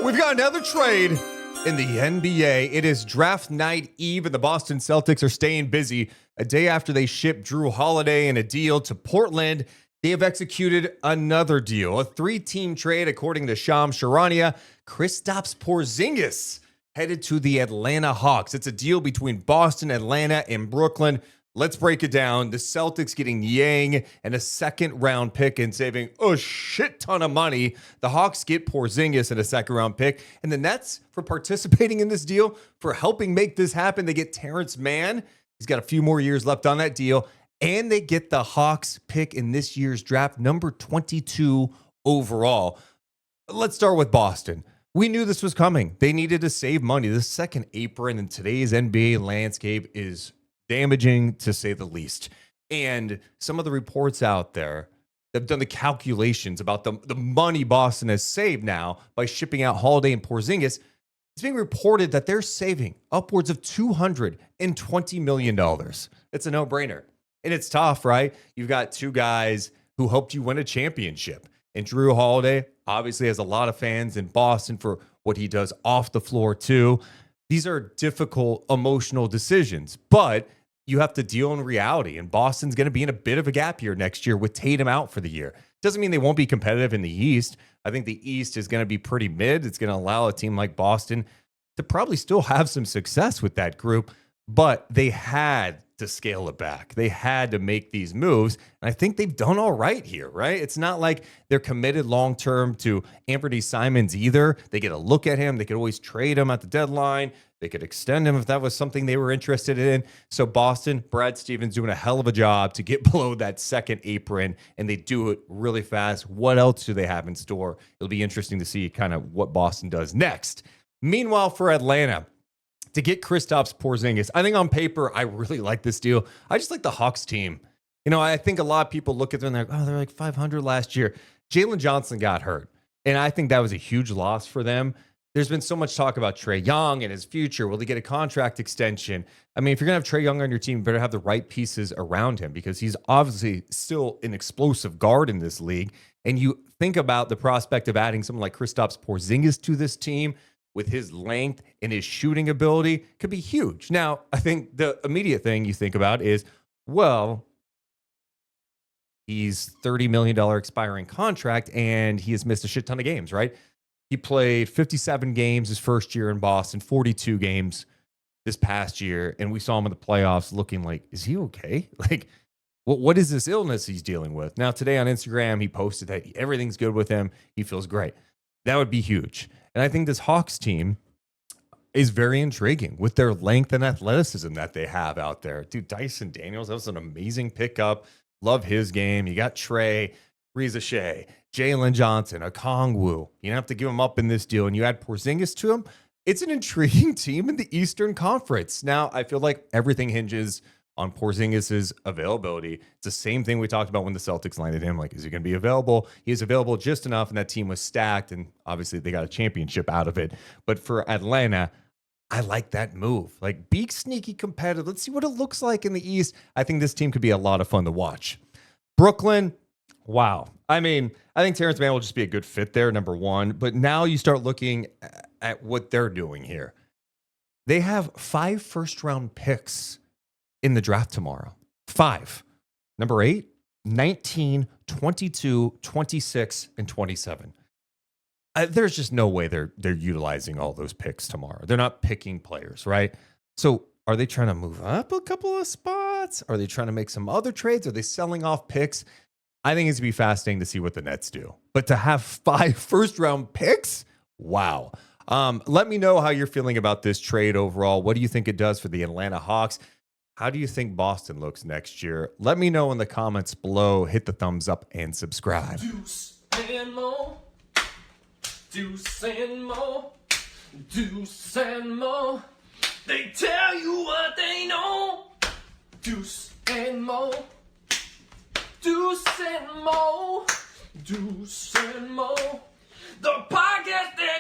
We've got another trade in the NBA. It is draft night eve, and the Boston Celtics are staying busy. A day after they shipped Drew Holiday in a deal to Portland, they have executed another deal, a three-team trade, according to Shams Charania. Kristaps Porzingis headed to the Atlanta Hawks. It's a deal between Boston, Atlanta, and Brooklyn. Let's break it down. The Celtics getting Niang and a second-round pick and saving a shit ton of money. The Hawks get Porzingis and a second-round pick. And the Nets, for participating in this deal, for helping make this happen, they get Terrence Mann. He's got a few more years left on that deal. And they get the Hawks pick in this year's draft, number 22 overall. Let's start with Boston. We knew this was coming. They needed to save money. The second apron in today's NBA landscape is damaging, to say the least. And some of the reports out there have done the calculations about the money Boston has saved now by shipping out Holiday and Porzingis. It's being reported that they're saving upwards of $220 million. It's a no-brainer. And it's tough, right? You've got two guys who helped you win a championship. And Drew Holiday obviously has a lot of fans in Boston for what he does off the floor, too. These are difficult, emotional decisions, but you have to deal in reality. And Boston's going to be in a bit of a gap year next year with Tatum out for the year. Doesn't mean they won't be competitive in the East. I think the East is going to be pretty mid. It's going to allow a team like Boston to probably still have some success with that group, but they had to scale it back. They had to make these moves, and I think they've done all right here, right? It's not like they're committed long-term to Anthony Simons either. They get a look at him. They could always trade him at the deadline. They could extend him if that was something they were interested in. So Boston, Brad Stevens doing a hell of a job to get below that second apron, and they do it really fast. What else do they have in store? It'll be interesting to see kind of what Boston does next. Meanwhile, for Atlanta, to get Kristaps Porzingis, I think on paper, I really like this deal. I just like the Hawks team. You know, I think a lot of people look at them and they're like, oh, they're like 500 last year. Jalen Johnson got hurt, and I think that was a huge loss for them. There's been so much talk about Trae Young and his future. Will he get a contract extension? I mean, if you're going to have Trae Young on your team, you better have the right pieces around him because he's obviously still an explosive guard in this league. And you think about the prospect of adding someone like Kristaps Porzingis to this team with his length and his shooting ability could be huge. Now, I think the immediate thing you think about is, well, he's $30 million expiring contract and he has missed a shit ton of games, right? He played 57 games his first year in Boston, 42 games this past year, and we saw him in the playoffs looking like, is he okay? Like, what is this illness he's dealing with? Now, today on Instagram, he posted that everything's good with him. He feels great. That would be huge. And I think this Hawks team is very intriguing with their length and athleticism that they have out there. Dude, Dyson Daniels, that was an amazing pickup. Love his game. You got Trae, Reza Shea, Jalen Johnson, Okongwu. You don't have to give him up in this deal, and you add Porzingis to him. It's an intriguing team in the Eastern Conference. Now, I feel like everything hinges on Porzingis' availability. It's the same thing we talked about when the Celtics landed him. Like, is he going to be available? He is available just enough, and that team was stacked, and obviously they got a championship out of it. But for Atlanta, I like that move. Like, be sneaky competitive. Let's see what it looks like in the East. I think this team could be a lot of fun to watch. Brooklyn, wow. I mean, I think Terrence Mann will just be a good fit there, number one. But now you start looking at what they're doing here. They have 5 first-round picks in the draft tomorrow. 5. Number 8, 19, 22, 26, and 27. There's just no way they're utilizing all those picks tomorrow. They're not picking players, right? So are they trying to move up a couple of spots? Are they trying to make some other trades? Are they selling off picks? I think it's going to be fascinating to see what the Nets do. But to have 5 first-round picks? Wow. Let me know how you're feeling about this trade overall. What do you think it does for the Atlanta Hawks? How do you think Boston looks next year? Let me know in the comments below. Hit the thumbs up and subscribe. Deuce and Mo. Deuce and Mo. Deuce and Mo. They tell you what they know. Deuce and Mo. Deuce and Mo. Deuce and Mo. The podcast that